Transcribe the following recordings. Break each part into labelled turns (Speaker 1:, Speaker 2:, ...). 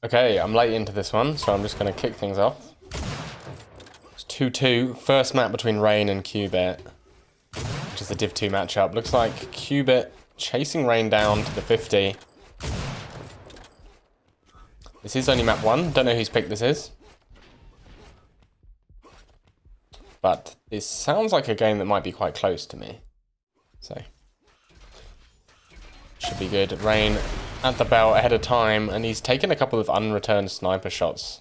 Speaker 1: Okay, I'm late into this one, so I'm just going to kick things off. It's 2-2. First map between raynn and Qbit, which is the Div 2 matchup. Looks like Qbit chasing raynn down to the 50. This is only map 1. Don't know whose pick this is. But this sounds like a game that might be quite close to me. So, should be good. raynn at the belt ahead of time, and he's taken a couple of unreturned sniper shots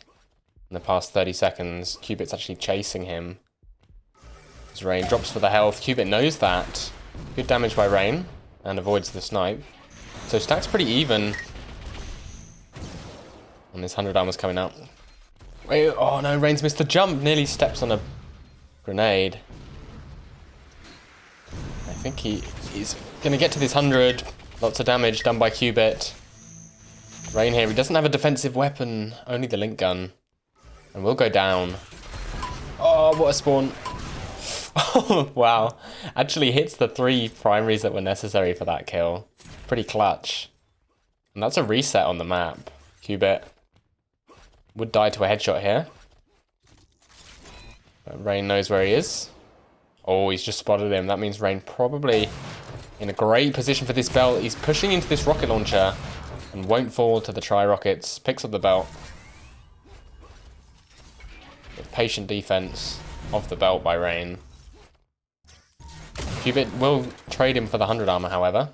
Speaker 1: in the past 30 seconds. Qbit's actually chasing him. As raynn drops for the health. Qbit knows that. Good damage by raynn, and avoids the snipe. So stack's pretty even. And this 100 armor's coming out. Wait, oh no, raynn's missed the jump. Nearly steps on a grenade. I think he's going to get to this 100. Lots of damage done by Qbit. raynn here, he doesn't have a defensive weapon, only the link gun. And will go down. Oh, what a spawn. Oh, wow. Actually hits the 3 primaries that were necessary for that kill. Pretty clutch. And that's a reset on the map. Qbit would die to a headshot here. But raynn knows where he is. Oh, he's just spotted him. That means raynn probably in a great position for this belt. He's pushing into this rocket launcher and won't fall to the tri-rockets. Picks up the belt. With patient defense of the belt by raynn. Qbit will trade him for the 100 armor, however.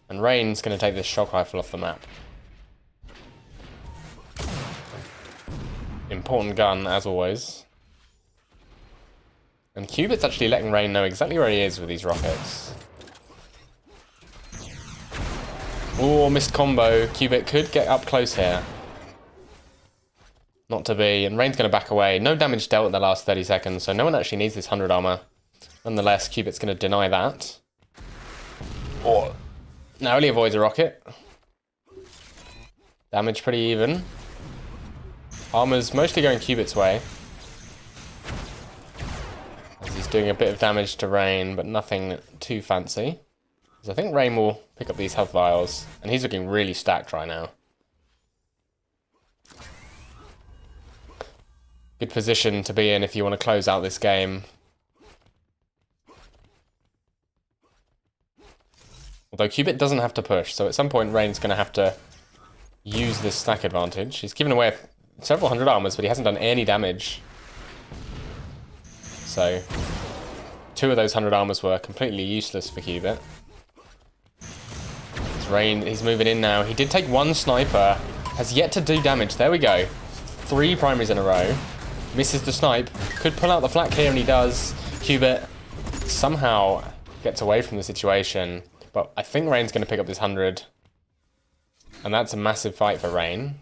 Speaker 1: And raynn's going to take this shock rifle off the map. Important gun, as always. And Qbit's actually letting raynn know exactly where he is with these rockets. Oh, missed combo. Qbit could get up close here. Not to be. And raynn's going to back away. No damage dealt in the last 30 seconds, so no one actually needs this 100 armor. Nonetheless, Qbit's going to deny that. Oh, narrowly avoids a rocket. Damage pretty even. Armor's mostly going Qbit's way. As he's doing a bit of damage to raynn, but nothing too fancy. So I think raynn will pick up these health vials, and he's looking really stacked right now. Good position to be in if you want to close out this game. Although Qbit doesn't have to push, so at some point raynn's going to have to use this stack advantage. He's given away several 100 armors, but he hasn't done any damage. So 2 of those 100 armors were completely useless for Qbit. raynn, he's moving in now. He did take 1 sniper, has yet to do damage. There we go. 3 primaries in a row. Misses the snipe. Could pull out the flak here, and he does. Qbit somehow gets away from the situation. But I think raynn's going to pick up this 100. And that's a massive fight for raynn.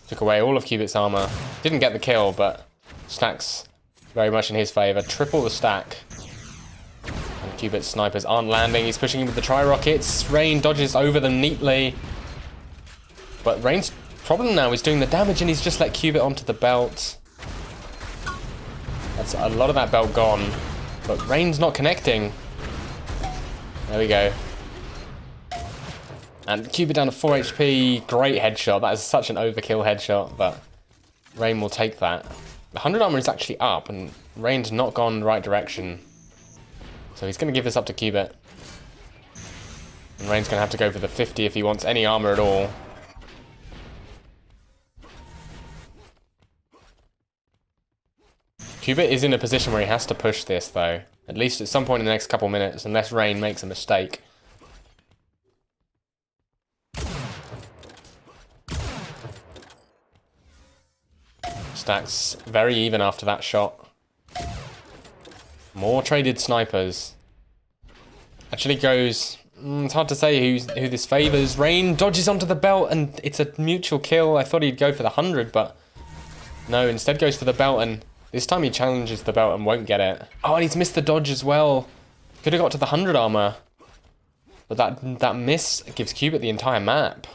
Speaker 1: Took away all of Qbit's armor. Didn't get the kill, but stack's very much in his favor. Triple the stack. And Qbit's snipers aren't landing. He's pushing in with the tri-rockets. raynn dodges over them neatly. But raynn's problem now is doing the damage, and he's just let Qbit onto the belt. That's a lot of that belt gone. But raynn's not connecting. There we go. And Qbit down to 4 HP. Great headshot. That is such an overkill headshot, but raynn will take that. The 100 armor is actually up, and raynn's not gone the right direction. So he's going to give this up to Qbit. And raynn's going to have to go for the 50 if he wants any armor at all. Qbit is in a position where he has to push this, though. At least at some point in the next couple minutes, unless raynn makes a mistake. Stack's very even after that shot. More traded snipers. Actually goes... it's hard to say who this favours. raynn dodges onto the belt, and it's a mutual kill. I thought he'd go for the 100, but... no, instead goes for the belt, and this time he challenges the belt and won't get it. Oh, and he's missed the dodge as well. Could have got to the 100 armor. But that miss gives Qbit the entire map.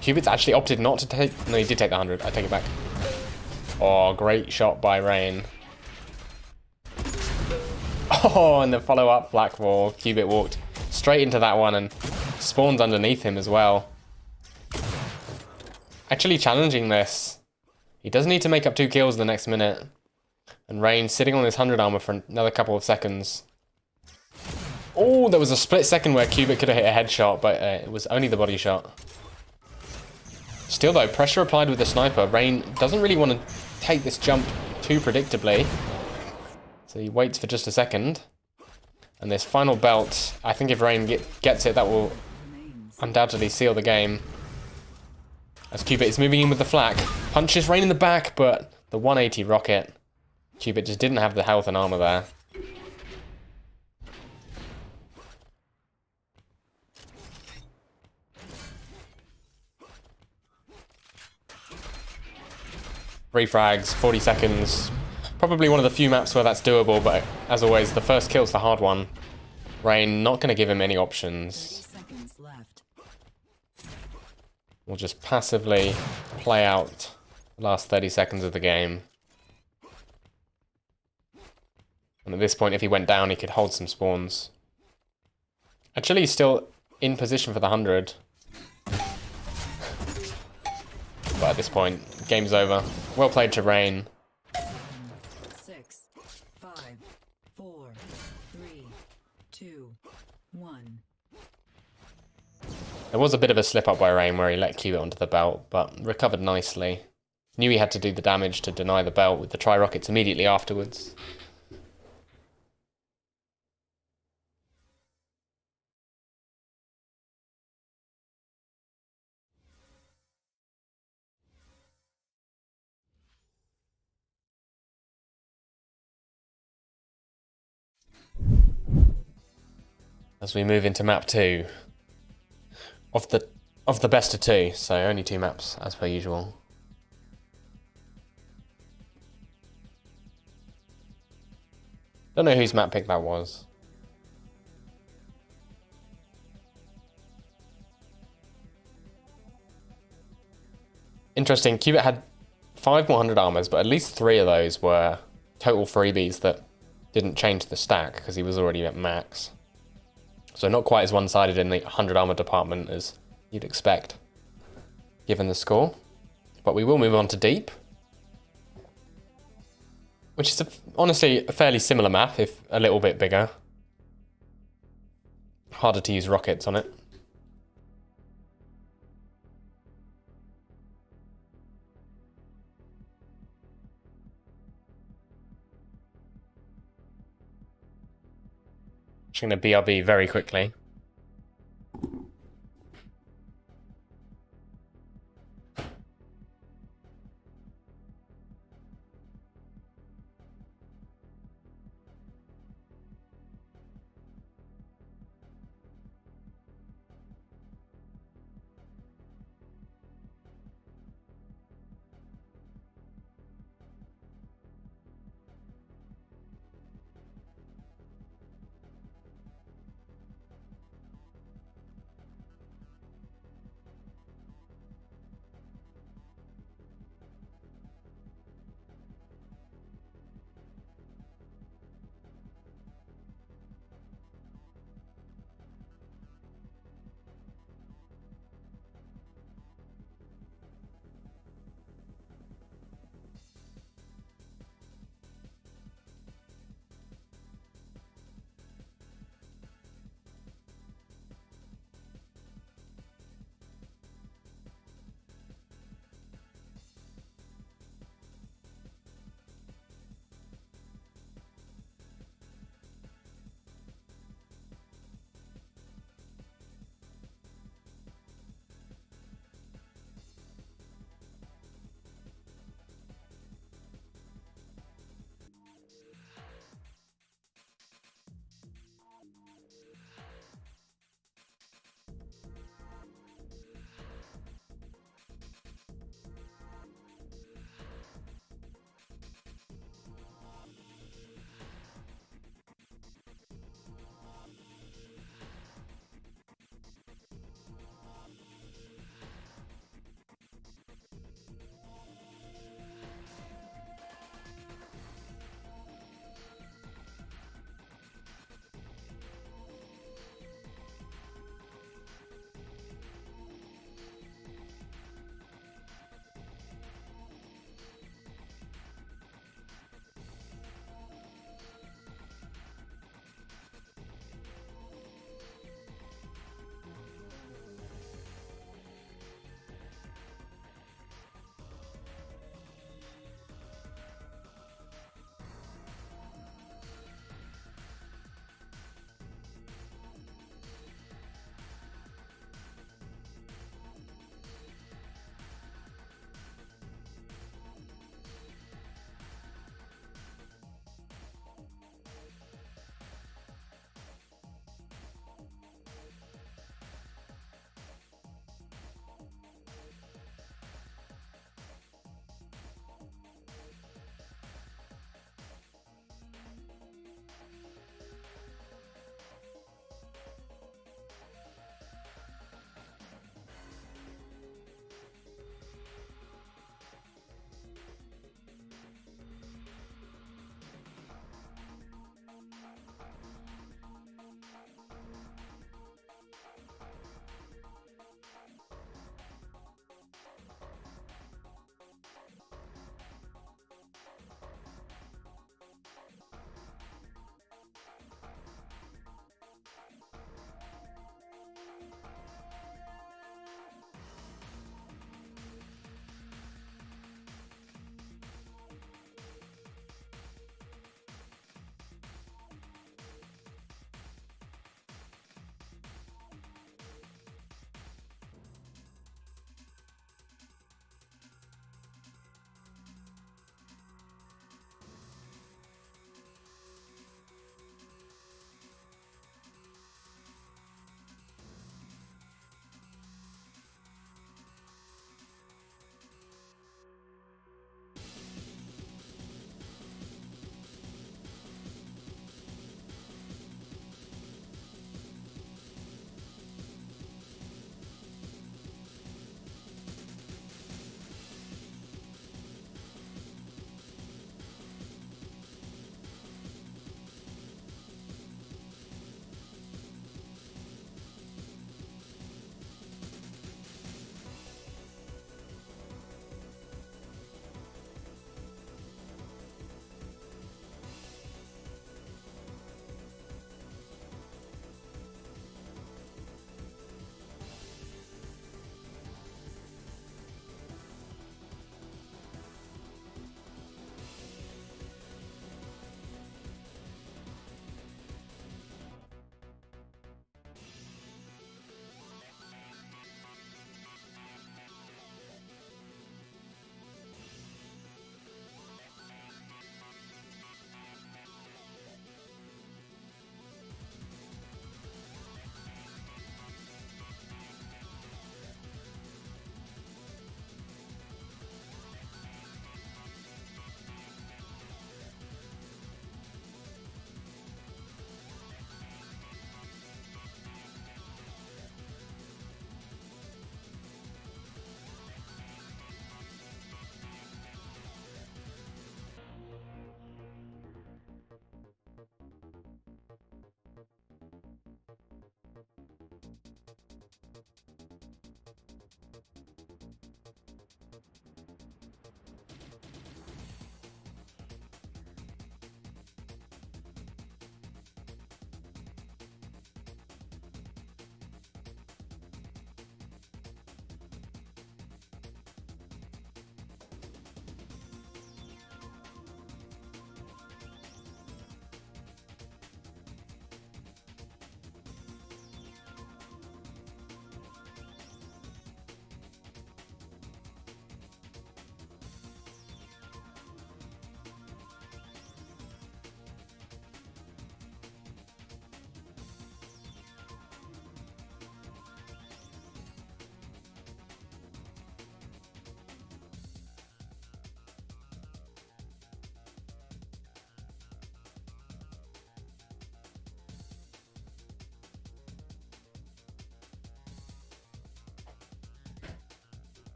Speaker 1: Qbit's actually opted not to take... no, he did take the 100. I take it back. Oh, great shot by raynn. Oh, and the follow-up flak wall. Qbit walked straight into that one and spawns underneath him as well. actually challenging this. He does need to make up 2 kills in the next minute. And raynn sitting on his 100 armor for another couple of seconds. Oh, there was a split second where Qbit could have hit a headshot, but it was only the body shot. Still though, pressure applied with the sniper. Raynn doesn't really want to take this jump too predictably. So he waits for just a second. And this final belt, I think if raynn gets it, that will undoubtedly seal the game. As Qbit is moving in with the flak. Punches raynn in the back, but the 180 rocket. Qbit just didn't have the health and armor there. Three frags, 40 seconds. Probably one of the few maps where that's doable, but as always, the first kill's the hard one. raynn not going to give him any options. We'll just passively play out the last 30 seconds of the game. And at this point, if he went down, he could hold some spawns. Actually, he's still in position for the 100. But at this point, game's over. Well played to raynn.
Speaker 2: 6, 5, 4, 3, 2, 1.
Speaker 1: There was a bit of a slip up by raynn where he let Qbit onto the belt, but recovered nicely. Knew he had to do the damage to deny the belt with the tri-rockets immediately afterwards. As we move into map 2 of the best of 2, so only 2 maps as per usual. Don't know whose map pick that was. Interesting, Qbit had 5 more 100 armors, but at least 3 of those were total freebies that didn't change the stack because he was already at max. So not quite as one-sided in the 100 armor department as you'd expect, given the score. But we will move on to Deep, which is honestly a fairly similar map, if a little bit bigger. Harder to use rockets on it. Just going to BRB very quickly.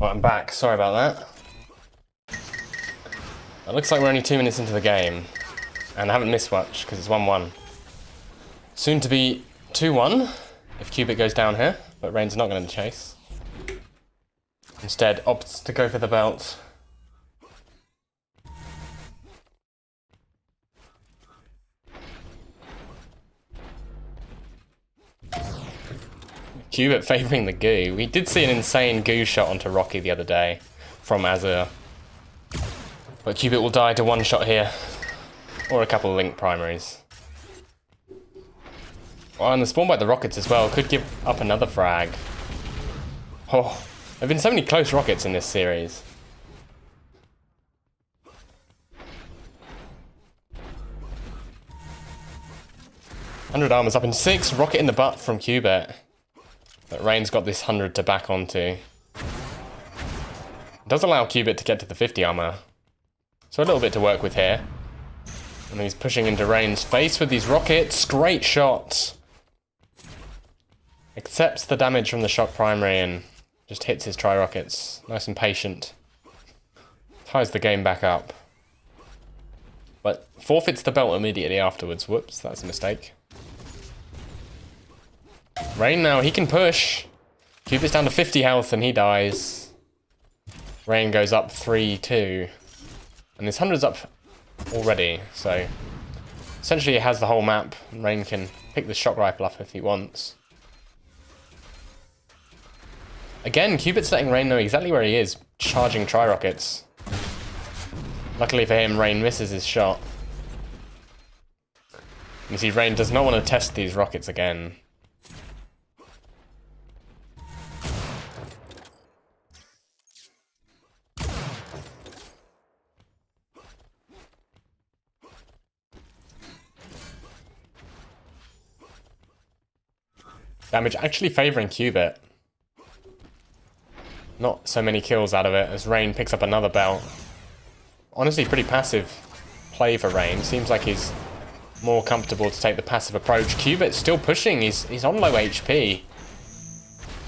Speaker 1: Well, I'm back. Sorry about that. It looks like we're only 2 minutes into the game. And I haven't missed much, because it's 1-1. Soon to be 2-1, if Qbit goes down here. But rayn's not going to chase. Instead, opts to go for the belt. Qbit favouring the goo. We did see an insane goo shot onto Rocky the other day from Azure. But Qbit will die to one shot here. Or a couple of link primaries. Oh, and the spawn by the rockets as well could give up another frag. Oh, there have been so many close rockets in this series. $100 armor's up in 6, rocket in the butt from Qbit. But rayn's got this 100 to back onto. It does allow Qbit to get to the 50 armor. So a little bit to work with here. And he's pushing into rayn's face with these rockets. Great shot. Accepts the damage from the shock primary and just hits his tri-rockets. Nice and patient. Ties the game back up. But forfeits the belt immediately afterwards. Whoops, that's a mistake. raynn now, he can push. Qbit's down to 50 health and he dies. raynn goes up 3-2. And this 100's up already, so essentially it has the whole map. And raynn can pick the shock rifle up if he wants. Again, Qbit's letting raynn know exactly where he is, charging tri-rockets. Luckily for him, raynn misses his shot. You see, raynn does not want to test these rockets again. Damage actually favouring Qbit. Not so many kills out of it as raynn picks up another belt. Honestly, pretty passive play for raynn. Seems like he's more comfortable to take the passive approach. Qbit's still pushing. He's on low HP.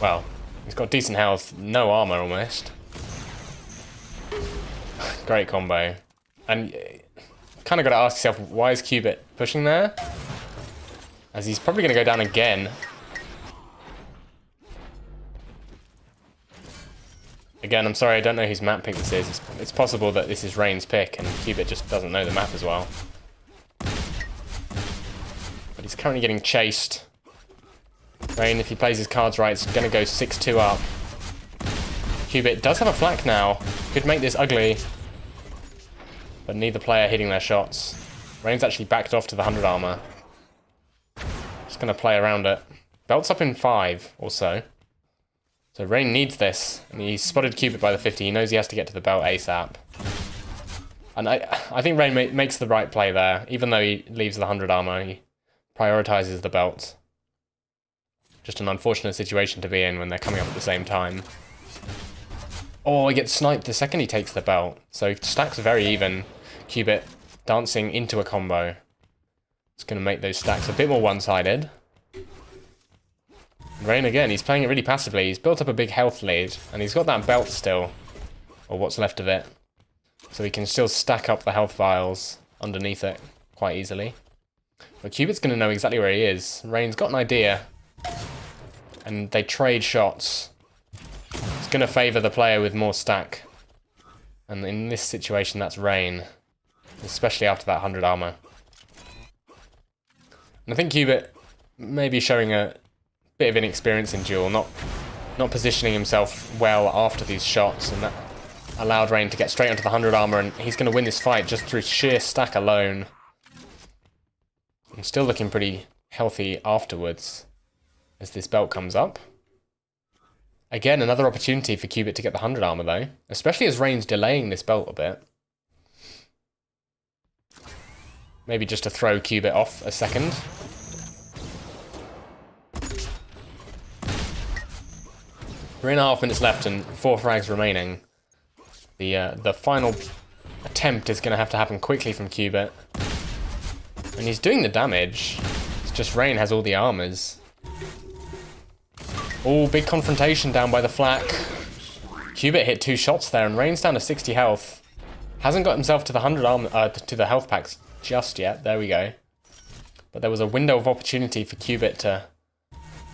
Speaker 1: Well, he's got decent health, no armor almost. Great combo. And kind of got to ask yourself, why is Qbit pushing there? As he's probably going to go down again. Again, I'm sorry, I don't know whose map pick this is. It's possible that this is raynn's pick and Qbit just doesn't know the map as well. But he's currently getting chased. raynn, if he plays his cards right, is going to go 6-2 up. Qbit does have a flak now. Could make this ugly. But neither player hitting their shots. raynn's actually backed off to the 100 armor. Just going to play around it. Belt's up in 5 or so. So raynn needs this, and he's spotted Qbit by the 50. He knows he has to get to the belt ASAP. And I think raynn makes the right play there. Even though he leaves the 100 armor, he prioritizes the belt. Just an unfortunate situation to be in when they're coming up at the same time. Oh, he gets sniped the second he takes the belt. So stacks are very even. Qbit dancing into a combo. It's going to make those stacks a bit more one-sided. raynn again, he's playing it really passively. He's built up a big health lead, and he's got that belt still, or what's left of it. So he can still stack up the health vials underneath it quite easily. But Qbit's going to know exactly where he is. raynn's got an idea, and they trade shots. It's going to favour the player with more stack. And in this situation, that's raynn, especially after that 100 armor. And I think Qbit may be showing a bit of inexperience in Duel, not positioning himself well after these shots, and that allowed raynn to get straight onto the 100 armor, and he's going to win this fight just through sheer stack alone. And still looking pretty healthy afterwards as this belt comes up. Again, another opportunity for Qbit to get the 100 armor though, especially as raynn's delaying this belt a bit. Maybe just to throw Qbit off a second. 3.5 minutes left and 4 frags remaining. The final attempt is going to have to happen quickly from Qbit. And he's doing the damage. It's just raynn has all the armors. Oh, big confrontation down by the flak. Qbit hit 2 shots there, and raynn's down to 60 health. Hasn't got himself to the 100 armor, to the health packs just yet. There we go. But there was a window of opportunity for Qbit to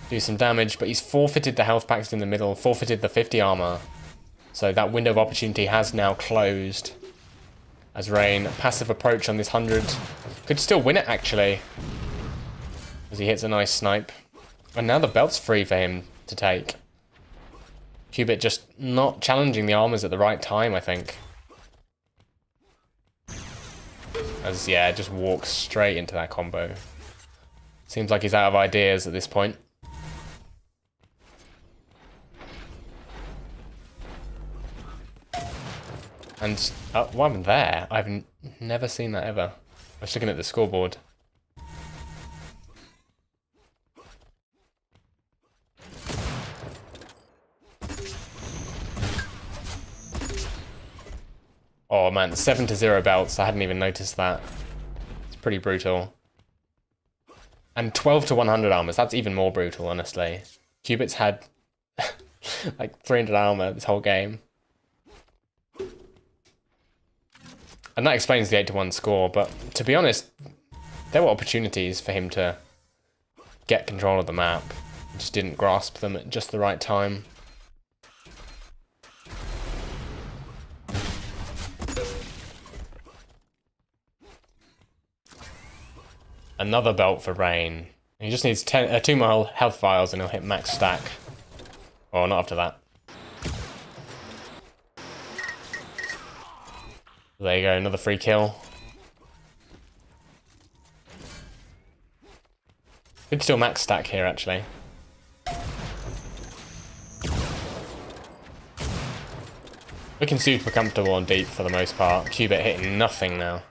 Speaker 1: do some damage, but he's forfeited the health packs in the middle, forfeited the 50 armor. So that window of opportunity has now closed. As raynn, passive approach on this 100. Could still win it, actually. As he hits a nice snipe. And now the belt's free for him to take. Qbit just not challenging the armors at the right time, I think. As, yeah, just walks straight into that combo. Seems like he's out of ideas at this point. And, what happened there? I've never seen that ever. I was looking at the scoreboard. Oh man, 7-0 belts. I hadn't even noticed that. It's pretty brutal. And 12-100 armors. That's even more brutal, honestly. Qbit's had like 300 armor this whole game. And that explains the 8-1 score, but to be honest, there were opportunities for him to get control of the map. He just didn't grasp them at just the right time. Another belt for raynn. He just needs 2 more health vials and he'll hit max stack. Oh, not after that. There you go, another free kill. Could still max stack here, actually. Looking super comfortable and deep for the most part. Qbit hitting nothing now.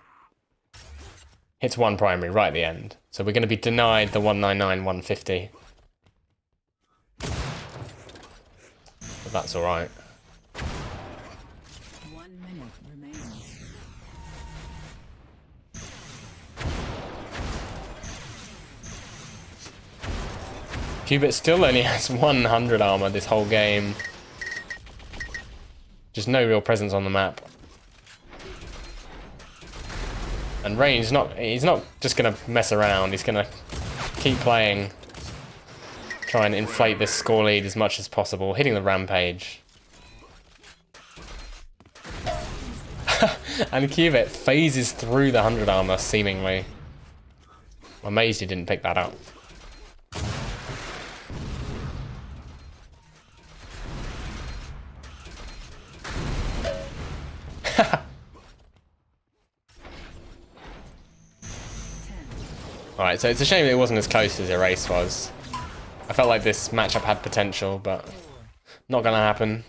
Speaker 1: Hits 1 primary right at the end. So we're going to be denied the 199, 150. But that's alright.
Speaker 2: 1 minute remains.
Speaker 1: Qbit still only has 100 armor this whole game. Just no real presence on the map. And raynn's he's not just gonna mess around, he's gonna keep playing. Try and inflate this score lead as much as possible, hitting the rampage. And Qbit phases through the 100 armor, seemingly. I'm amazed he didn't pick that up. Alright, so it's a shame that it wasn't as close as Erase was. I felt like this matchup had potential, but not gonna happen.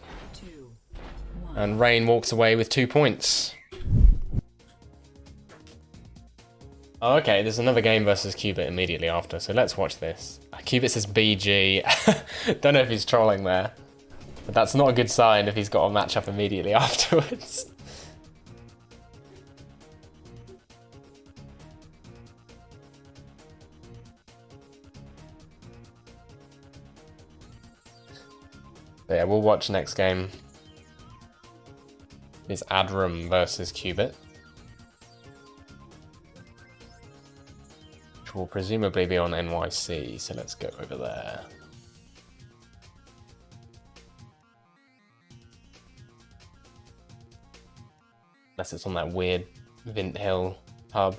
Speaker 1: And raynn walks away with 2 points. Oh, okay, there's another game versus Qbit immediately after, so let's watch this. Qbit says BG. Don't know if he's trolling there, but that's not a good sign if he's got a matchup immediately afterwards. But yeah, we'll watch next game. It's Addrum versus Qbit. Which will presumably be on NYC, so let's go over there. Unless it's on that weird Vint Hill hub.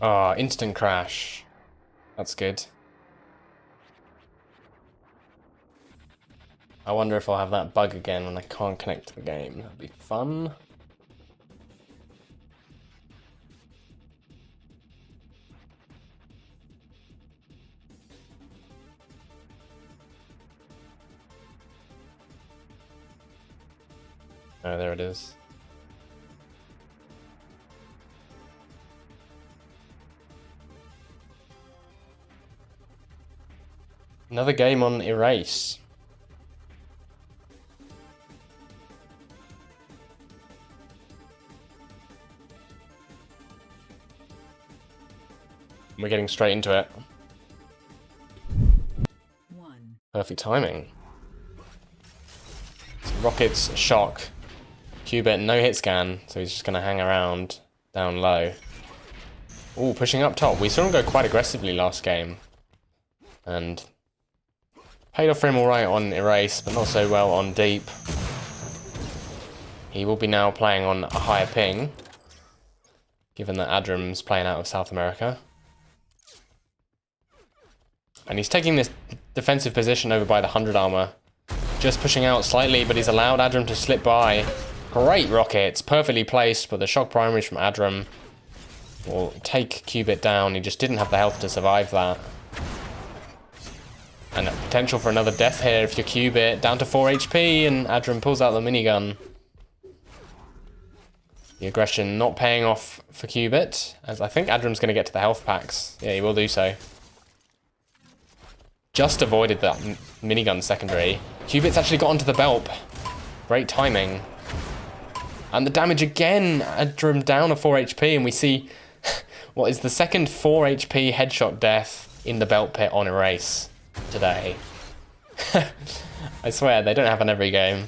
Speaker 1: Ah, instant crash. That's good. I wonder if I'll have that bug again when I can't connect to the game. That'd be fun. Oh, there it is. Another game on Erase. We're getting straight into it.
Speaker 2: 1.
Speaker 1: Perfect timing. So Rocket's shock. Qbit no hit scan, so he's just going to hang around down low. Ooh, pushing up top. We saw him go quite aggressively last game. And paid off for him alright on Erase, but not so well on Deep. He will be now playing on a higher ping, given that Addrum's playing out of South America. And he's taking this defensive position over by the 100 armor. Just pushing out slightly, but he's allowed Addrum to slip by. Great rockets, perfectly placed, but the shock primaries from Addrum will take Qbit down. He just didn't have the health to survive that. And potential for another death here if you're Qbit. Down to 4 HP, and Addrum pulls out the minigun. The aggression not paying off for Qbit, as I think Addrum's going to get to the health packs. Yeah, he will do so. Just avoided that minigun secondary. Qbit's actually got onto the belt. Great timing. And the damage again. Addrum down to 4 HP, and we see what is the second 4 HP headshot death in the belt pit on Erase today. I swear, they don't happen every game.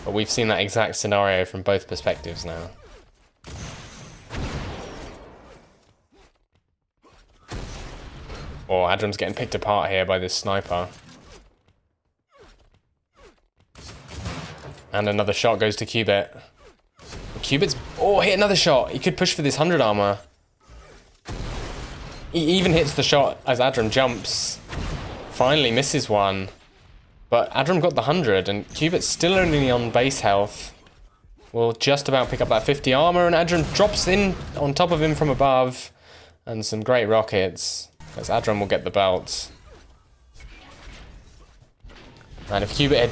Speaker 1: But we've seen that exact scenario from both perspectives now. Oh, Addrum's getting picked apart here by this sniper. And another shot goes to Qbit. Qbit's... Oh, hit another shot. He could push for this 100 armor. He even hits the shot as Addrum jumps. Finally misses one. But Addrum got the 100, and Qbit's still only on base health. Will just about pick up that 50 armor, and Addrum drops in on top of him from above. And some great rockets. As Addrum will get the belt. And if Qbit had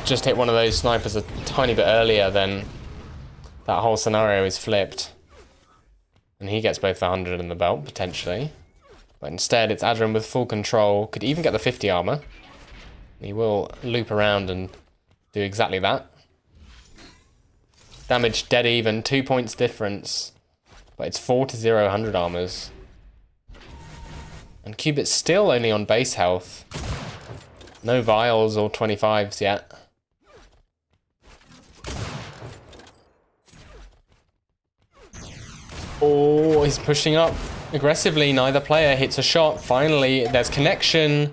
Speaker 1: just hit one of those snipers a tiny bit earlier, then that whole scenario is flipped. And he gets both the 100 and the belt, potentially. But instead, it's Addrum with full control. Could even get the 50 armor. He will loop around and do exactly that. Damage dead even, 2 points difference. But it's 4-0 100 armors. And Qbit's still only on base health. No vials or 25s yet. Oh, he's pushing up aggressively. Neither player hits a shot. Finally, there's connection.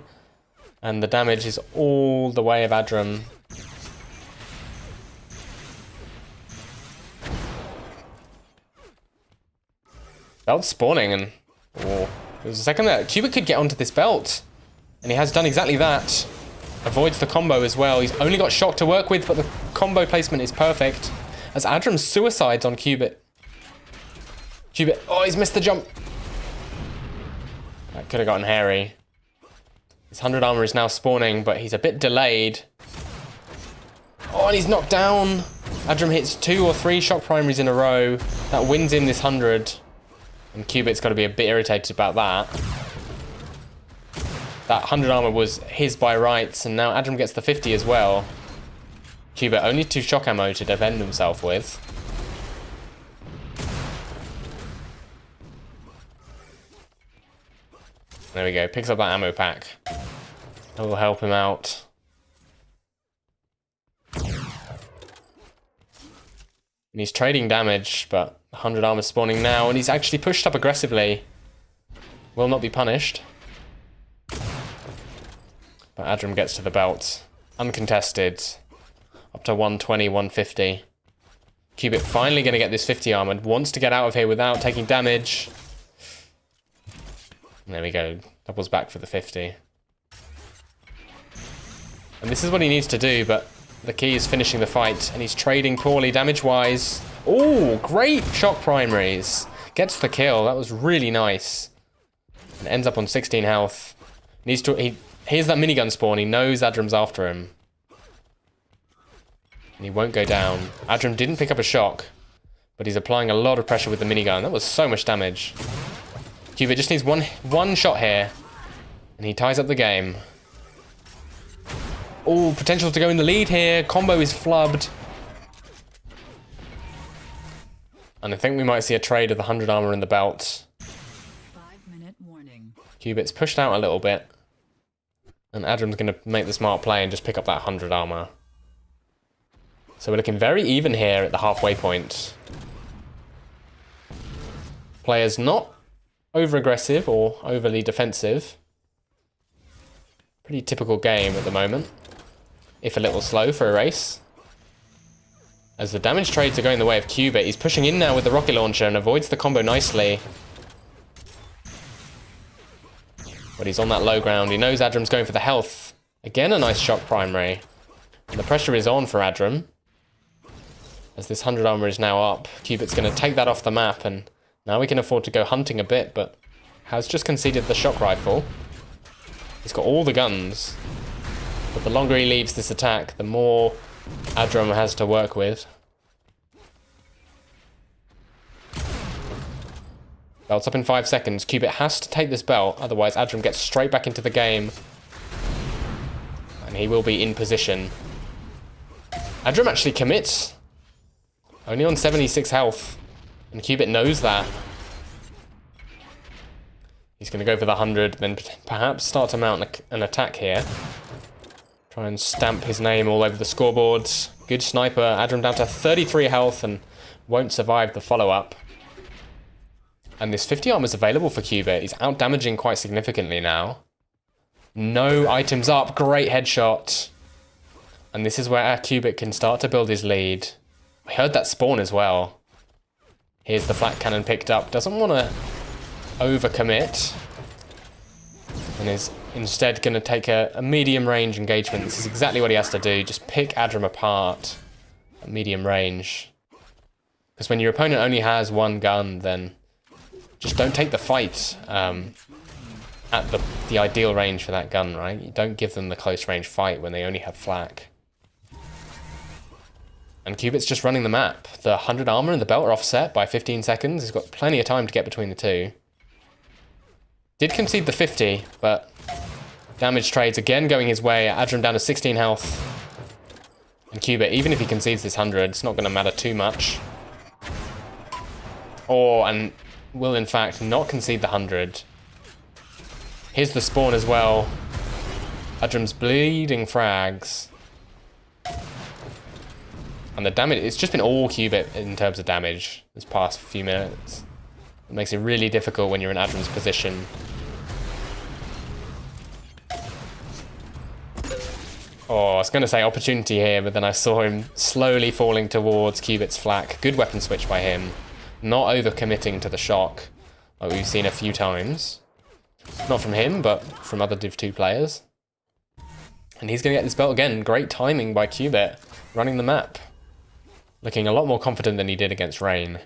Speaker 1: And the damage is all the way of Addrum. Belt spawning, and oh, there's a second there. Qbit could get onto this belt, and he has done exactly that. Avoids the combo as well. He's only got shock to work with, but the combo placement is perfect. As Addrum suicides on Qbit. Qbit, oh, he's missed the jump. That could have gotten hairy. His 100 armor is now spawning, but he's a bit delayed. Oh, and he's knocked down. Addrum hits 2 or 3 shock primaries in a row. That wins him this 100. And Qbit's got to be a bit irritated about that. That 100 armor was his by rights, and now Addrum gets the 50 as well. Qbit only 2 shock ammo to defend himself with. There we go, picks up that ammo pack. That will help him out. And he's trading damage, but 100 armor spawning now, and he's actually pushed up aggressively. Will not be punished. But Addrum gets to the belt. Uncontested. up to 120, 150. Qbit finally going to get this 50 armored. Wants to get out of here without taking damage. There we go. Doubles back for the 50. And this is what he needs to do, but the key is finishing the fight. And he's trading poorly damage-wise. Oh, great shock primaries. Gets the kill. That was really nice. And ends up on 16 health. Needs to... Here's that minigun spawn. He knows Addrum's after him. And he won't go down. Addrum didn't pick up a shock, but he's applying a lot of pressure with the minigun. That was so much damage. Qbit just needs one shot here, and he ties up the game. Oh, potential to go in the lead here. Combo is flubbed. And I think we might see a trade of the 100 armor in the belt.
Speaker 2: 5-minute warning.
Speaker 1: Qbit's pushed out a little bit. And Addrum's going to make the smart play and just pick up that 100 armor. So we're looking very even here at the halfway point. Players not over-aggressive or overly defensive. Pretty typical game at the moment. If a little slow for a race. As the damage trades are going the way of Qbit, he's pushing in now with the rocket launcher and avoids the combo nicely. But he's on that low ground. He knows Addrum's going for the health. Again, a nice shock primary. And the pressure is on for Addrum. As this 100 armor is now up, Qbit's going to take that off the map, and now we can afford to go hunting a bit, but has just conceded the shock rifle. He's got all the guns, but the longer he leaves this attack, the more Addrum has to work with. Belt's up in 5 seconds. Qbit has to take this belt, otherwise Addrum gets straight back into the game. And he will be in position. Addrum actually commits. Only on 76 health. And Qbit knows that. He's going to go for the 100, then perhaps start to mount an attack here. Try and stamp his name all over the scoreboard. Good sniper. Addrum down to 33 health and won't survive the follow-up. And this 50 armor is available for Qbit. He's out damaging quite significantly now. No items up. Great headshot. And this is where Qbit can start to build his lead. I heard that spawn as well. Here's the flat cannon picked up. Doesn't want to overcommit. And is instead going to take a medium range engagement. This is exactly what he has to do. Just pick Addrum apart at medium range. Because when your opponent only has one gun, then just don't take the fight at the ideal range for that gun, right? You don't give them the close range fight when they only have flak. And Qbit's just running the map. The 100 armor and the belt are offset by 15 seconds. He's got plenty of time to get between the two. Did concede the 50, but damage trades again going his way. Addrum down to 16 health. And Qbit, even if he concedes this 100, it's not going to matter too much. And will in fact not concede the 100. Here's the spawn as well. Addrum's bleeding frags. And the damage, it's just been all Qbit in terms of damage this past few minutes. It makes it really difficult when you're in Addrum's position. Oh, I was going to say opportunity here, but then I saw him slowly falling towards Qbit's flak. Good weapon switch by him. Not over-committing to the shock, like we've seen a few times. Not from him, but from other Div 2 players. And he's going to get this belt again. Great timing by Qbit, running the map. Looking a lot more confident than he did against raynn. I'm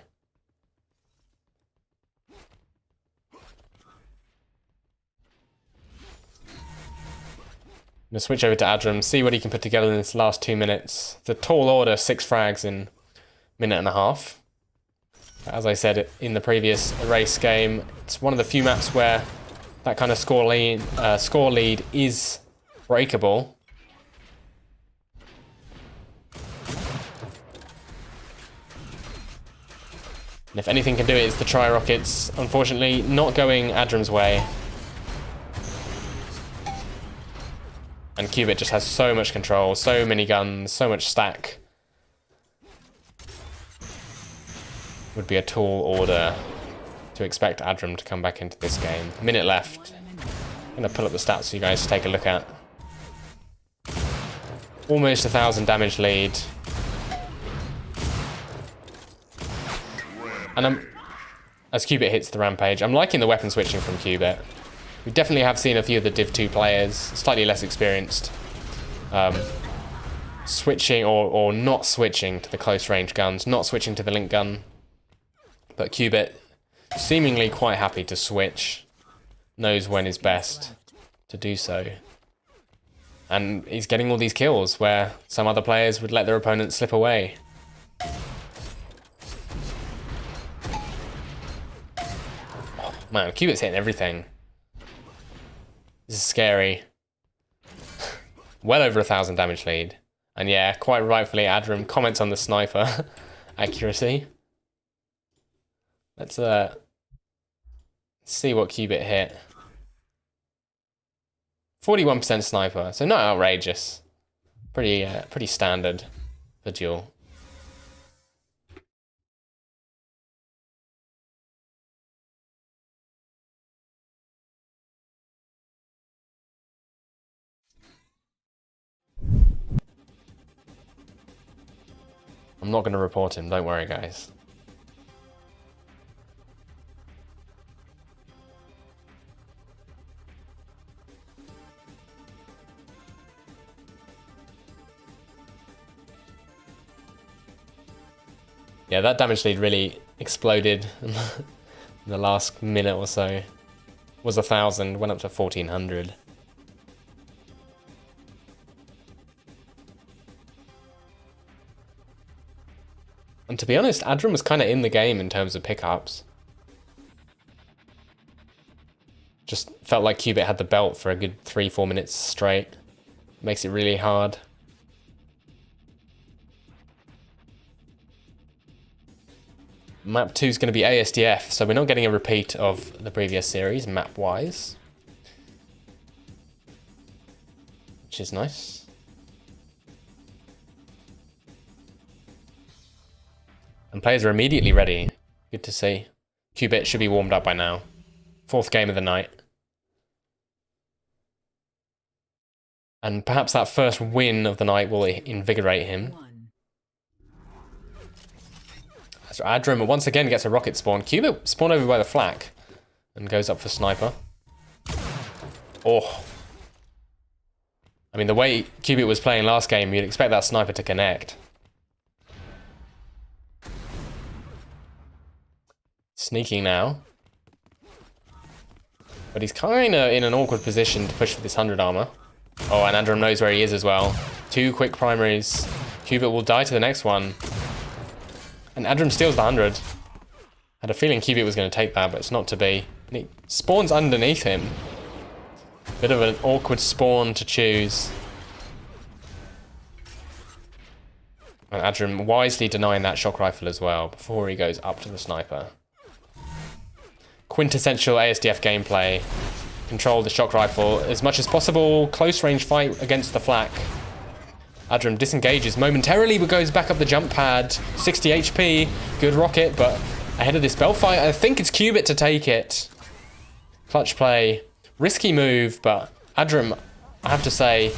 Speaker 1: going to switch over to Addrum, see what he can put together in this last 2 minutes. It's a tall order, 6 frags in a minute and a half. As I said in the previous race game, it's one of the few maps where that kind of score lead is breakable. And if anything can do it, it's the tri-rockets. Unfortunately, not going Addrum's way. And Qbit just has so much control, so many guns, so much stack. Would be a tall order to expect Addrum to come back into this game. Minute left. I'm going to pull up the stats for you guys to take a look at. Almost 1,000 damage lead. And as Qbit hits the rampage, I'm liking the weapon switching from Qbit. We definitely have seen a few of the Div 2 players, slightly less experienced, switching or not switching to the close range guns, not switching to the link gun. But Qbit, seemingly quite happy to switch, knows when is best to do so. And he's getting all these kills where some other players would let their opponents slip away. Oh, man, Qbit's hitting everything. This is scary. Well over 1,000 damage lead. And yeah, quite rightfully, Addrum comments on the sniper accuracy. Let's see what Qbit hit. 41% sniper, so not outrageous. Pretty standard for Duel. I'm not going to report him, don't worry, guys. Yeah, that damage lead really exploded in the last minute or so. Was 1,000, went up to 1,400. And to be honest, Addrum was kind of in the game in terms of pickups. Just felt like Qbit had the belt for a good 3-4 minutes straight. Makes it really hard. Map 2 is going to be ASDF, so we're not getting a repeat of the previous series, map-wise. Which is nice. And players are immediately ready. Good to see. Qbit should be warmed up by now. 4th game of the night. And perhaps that first win of the night will invigorate him. So Addrum once again gets a rocket spawn. Qbit spawned over by the flak and goes up for sniper. Oh. I mean, the way Qbit was playing last game, you'd expect that sniper to connect. Sneaking now. But he's kind of in an awkward position to push for this 100 armor. Oh, and Addrum knows where he is as well. 2 quick primaries. Qbit will die to the next one. And Addrum steals the 100. Had a feeling Qbit was going to take that, but it's not to be. And he spawns underneath him. Bit of an awkward spawn to choose. And Addrum wisely denying that shock rifle as well before he goes up to the sniper. Quintessential ASDF gameplay. Control the shock rifle as much as possible. Close range fight against the flak. Addrum disengages momentarily but goes back up the jump pad. 60 HP. Good rocket, but ahead of this bell fight, I think it's Qbit to take it. Clutch play. Risky move, but Addrum, I have to say,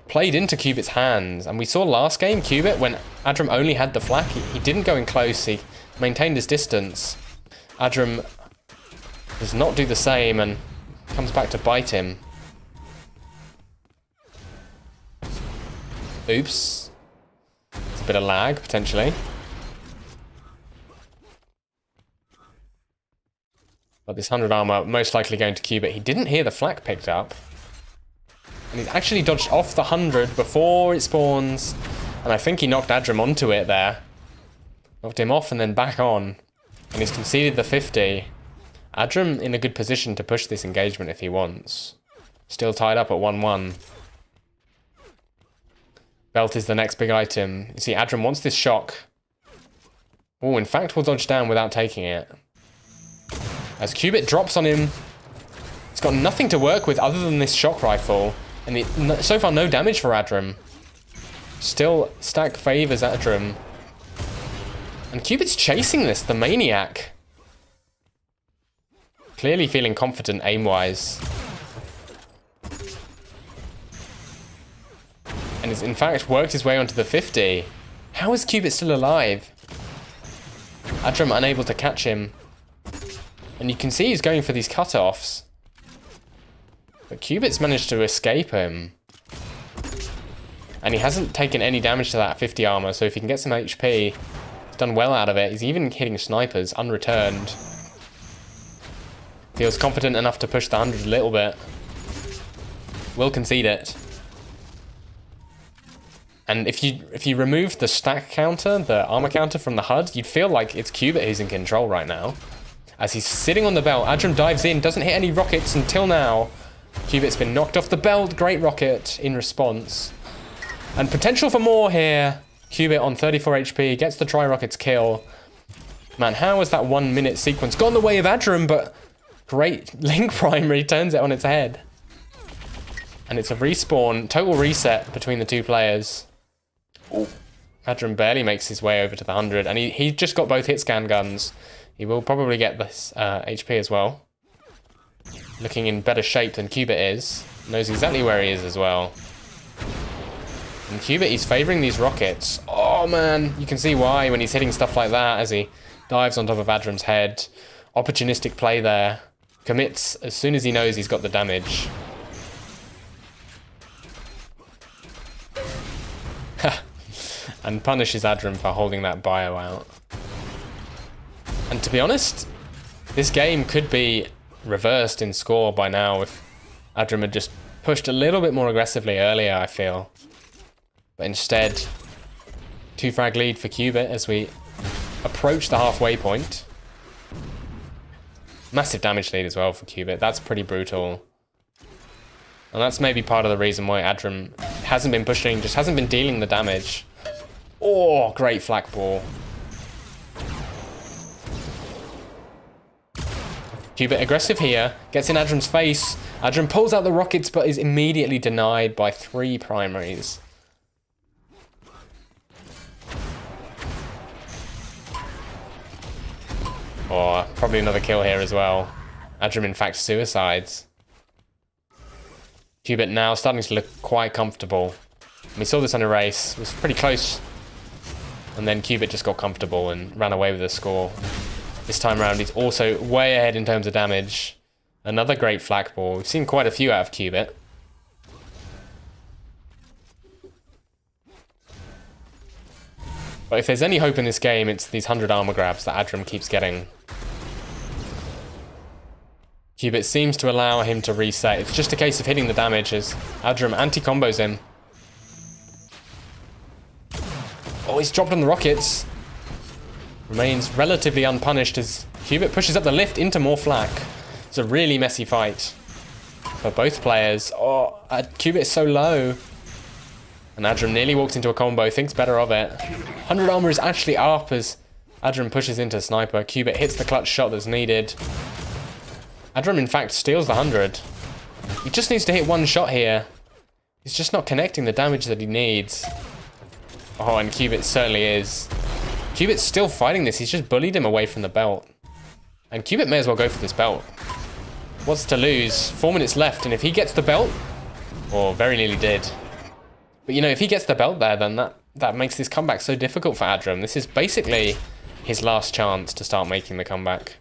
Speaker 1: played into Qbit's hands. And we saw last game, Qbit, when Addrum only had the flak, he didn't go in close. He maintained his distance. Addrum does not do the same and comes back to bite him. Oops. It's a bit of lag, potentially. But this 100 armor most likely going to Qbit. He didn't hear the flak picked up. And he's actually dodged off the 100 before it spawns. And I think he knocked Addrum onto it there. Knocked him off and then back on. And he's conceded the 50. Addrum in a good position to push this engagement if he wants. Still tied up at 1-1. Belt is the next big item. You see, Addrum wants this shock. Oh, in fact, will dodge down without taking it. As Qbit drops on him, it's got nothing to work with other than this shock rifle. And so far, no damage for Addrum. Still, stack favors Addrum. And Qbit's chasing this, the maniac. Clearly feeling confident aim-wise. And And has in fact worked his way onto the 50. How is Qbit still alive? Addrum unable to catch him. And you can see he's going for these cutoffs. But Qbit's managed to escape him. And he hasn't taken any damage to that 50 armor, so if he can get some HP, he's done well out of it. He's even hitting snipers unreturned. Feels confident enough to push the 100 a little bit. Will concede it. And if you remove the stack counter, the armor counter from the HUD, you'd feel like it's Qbit who's in control right now. As he's sitting on the belt, Addrum dives in, doesn't hit any rockets until now. Qbit's been knocked off the belt, great rocket in response. And potential for more here. Qbit on 34 HP, gets the tri-rockets kill. Man, how has that 1 minute sequence gone the way of Addrum, but great link primary turns it on its head. And it's a respawn, total reset between the two players. Ooh. Addrum barely makes his way over to the 100, and he just got both hit scan guns. He will probably get this HP as well. Looking in better shape than Qbit is. Knows exactly where he is as well. And Qbit, he's favouring these rockets. Oh man, you can see why when he's hitting stuff like that as he dives on top of Addrum's head. Opportunistic play there. Commits as soon as he knows he's got the damage. And punishes Addrum for holding that bio out. And to be honest, this game could be reversed in score by now if Addrum had just pushed a little bit more aggressively earlier, I feel. But instead, 2 frag lead for Qbit as we approach the halfway point. Massive damage lead as well for Qbit. That's pretty brutal. And that's maybe part of the reason why Addrum hasn't been pushing, just hasn't been dealing the damage. Oh, great flak ball. Qbit aggressive here, gets in Addrum's face. Addrum pulls out the rockets but is immediately denied by 3 primaries. Oh, probably another kill here as well. Addrum in fact suicides. Qbit now starting to look quite comfortable. We saw this on a race, it was pretty close. And then Qbit just got comfortable and ran away with the score. This time around he's also way ahead in terms of damage. Another great flak ball. We've seen quite a few out of Qbit. But if there's any hope in this game, it's these 100 armor grabs that Addrum keeps getting. Qbit seems to allow him to reset. It's just a case of hitting the damage as Addrum anti-combos him. Oh, he's dropped on the rockets. Remains relatively unpunished as Qbit pushes up the lift into more flak. It's a really messy fight for both players. Oh, Qbit is so low. And Addrum nearly walks into a combo, thinks better of it. 100 armor is actually up as Addrum pushes into sniper. Qbit hits the clutch shot that's needed. Addrum in fact steals the 100. He just needs to hit one shot here. He's just not connecting the damage that he needs. Oh, and Qbit certainly is. Qbit's still fighting this. He's just bullied him away from the belt. And Qbit may as well go for this belt. What's to lose? 4 minutes left, and if he gets the belt, or very nearly did. But you know, if he gets the belt there, then that makes this comeback so difficult for Addrum. This is basically his last chance to start making the comeback.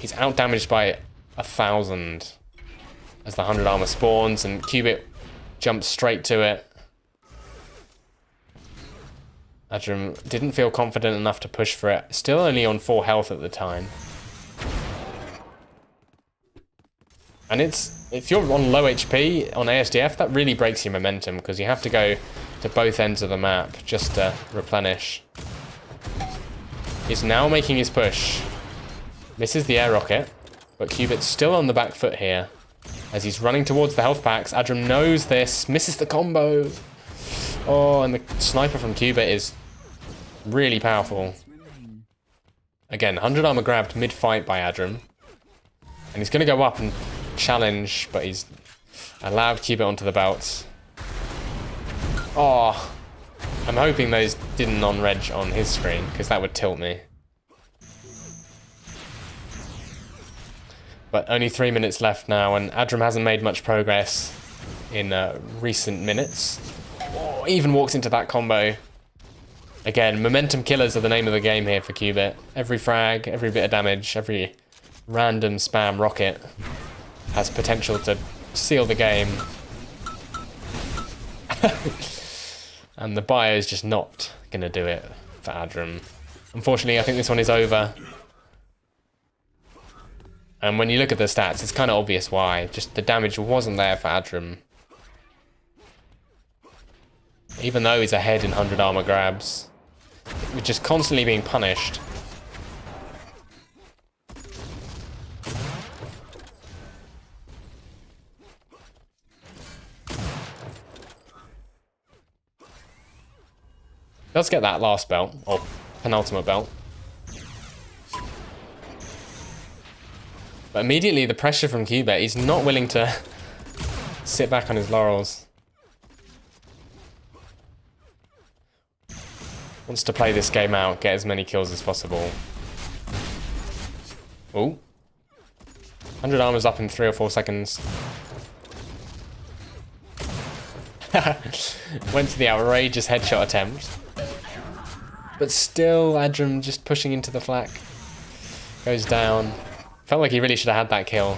Speaker 1: He's out-damaged by 1,000 as the 100 armor spawns, and Qbit jumps straight to it. Addrum didn't feel confident enough to push for it. Still only on 4 health at the time. And if you're on low HP on ASDF, that really breaks your momentum because you have to go to both ends of the map just to replenish. He's now making his push. Misses the air rocket, but Qbit's still on the back foot here. As he's running towards the health packs, Addrum knows this, misses the combo. Oh, and the sniper from Qbit is really powerful. Again, 100 armor grabbed mid-fight by Addrum. And he's going to go up and challenge, but he's allowed Qbit onto the belt. Oh, I'm hoping those didn't non-reg on his screen, because that would tilt me. But only 3 minutes left now, and Addrum hasn't made much progress in recent minutes. even walks into that combo. Again, momentum killers are the name of the game here for Qbit. Every frag, every bit of damage, every random spam rocket has potential to seal the game. And the bio is just not going to do it for Addrum. Unfortunately, I think this one is over. And when you look at the stats, it's kind of obvious why. Just the damage wasn't there for Addrum. Even though he's ahead in 100 armor grabs, we're just constantly being punished. Does get that last belt, or penultimate belt. But immediately the pressure from Qbit, he's not willing to sit back on his laurels. Wants to play this game out, get as many kills as possible. Ooh. 100 armor's up in 3 or 4 seconds. Went to the outrageous headshot attempt. But still, Addrum just pushing into the flak. Goes down. Felt like he really should have had that kill.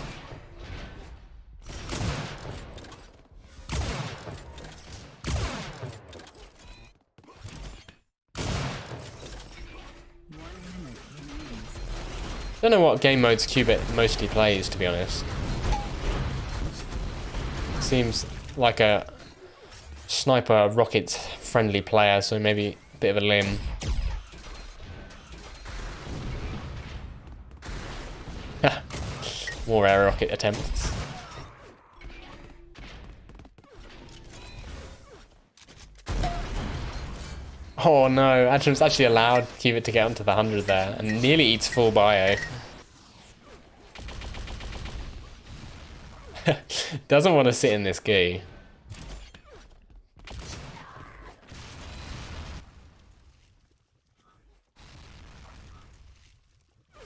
Speaker 1: Don't know what game modes Qbit mostly plays, to be honest. Seems like a sniper rocket friendly player, so maybe a bit of a limb. More air rocket attempts. Oh no, Addrum's actually allowed Qbit to get onto the 100 there and nearly eats full bio. Doesn't want to sit in this goo.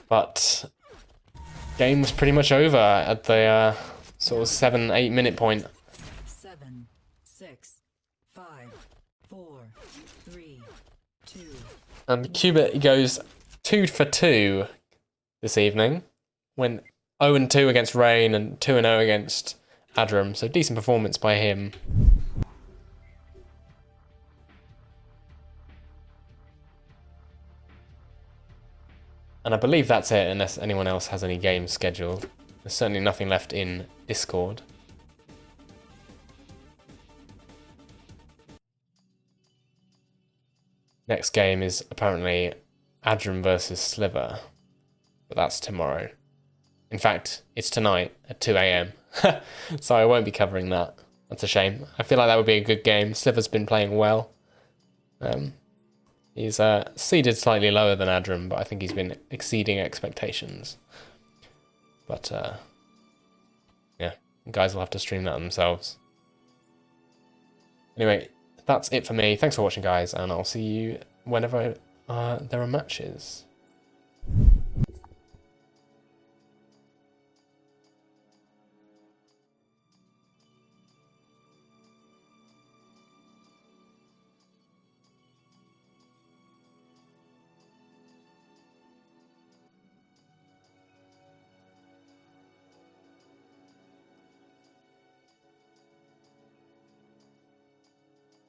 Speaker 1: But game was pretty much over at the sort of 7-8 minute point.
Speaker 2: 7, 6, 5, 4, 3, 2.
Speaker 1: And Qbit goes 2 for 2 this evening. Went 0-2 against raynn and 2-0 against Addrum. So decent performance by him. And I believe that's it, unless anyone else has any games scheduled. There's certainly nothing left in Discord. Next game is apparently Addrum versus Sliver. But that's tomorrow. In fact, it's tonight at 2 AM. So I won't be covering that. That's a shame. I feel like that would be a good game. Sliver's been playing well. He's seeded slightly lower than Addrum, but I think he's been exceeding expectations. But, yeah, guys will have to stream that themselves. Anyway, that's it for me. Thanks for watching, guys, and I'll see you whenever there are matches.